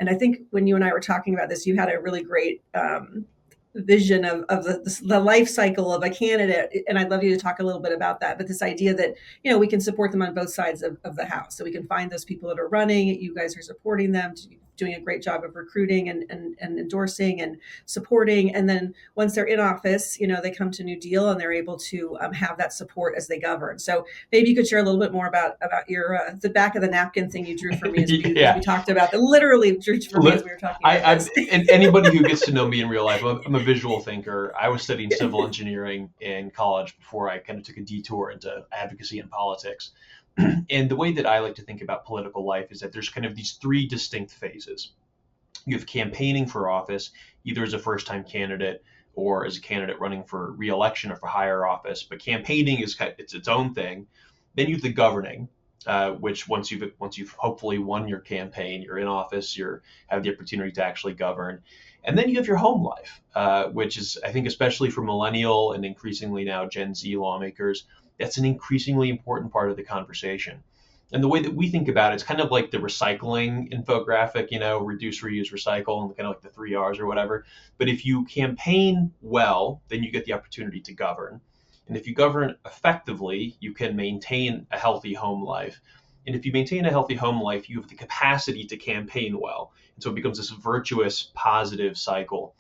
And I think when you and I were talking about this, you had a really great vision of the life cycle of a candidate. And I'd love you to talk a little bit about that. But this idea that, we can support them on both sides of the house. So we can find those people that are running, you guys are supporting them, doing a great job of recruiting and endorsing and supporting. And then once they're in office, they come to New Deal and they're able to have that support as they govern. So maybe you could share a little bit more about your the back of the napkin thing you drew for me as we Yeah. talked about that. Literally drew for me as we were talking about this. And anybody who gets to know me in real life, I'm a visual thinker. I was studying civil engineering in college before I kind of took a detour into advocacy and politics. And the way that I like to think about political life is that there's kind of these three distinct phases. You have campaigning for office, either as a first-time candidate or as a candidate running for re-election or for higher office. But campaigning is it's its own thing. Then you have the governing, which once you've hopefully won your campaign, you're in office, you have the opportunity to actually govern. And then you have your home life, which is, I think, especially for millennial and increasingly now Gen Z lawmakers, that's an increasingly important part of the conversation. And the way that we think about it, it's kind of like the recycling infographic, reduce, reuse, recycle, and kind of like the three R's or whatever. But if you campaign well, then you get the opportunity to govern. And if you govern effectively, you can maintain a healthy home life. And if you maintain a healthy home life, you have the capacity to campaign well. And so it becomes this virtuous, positive cycle.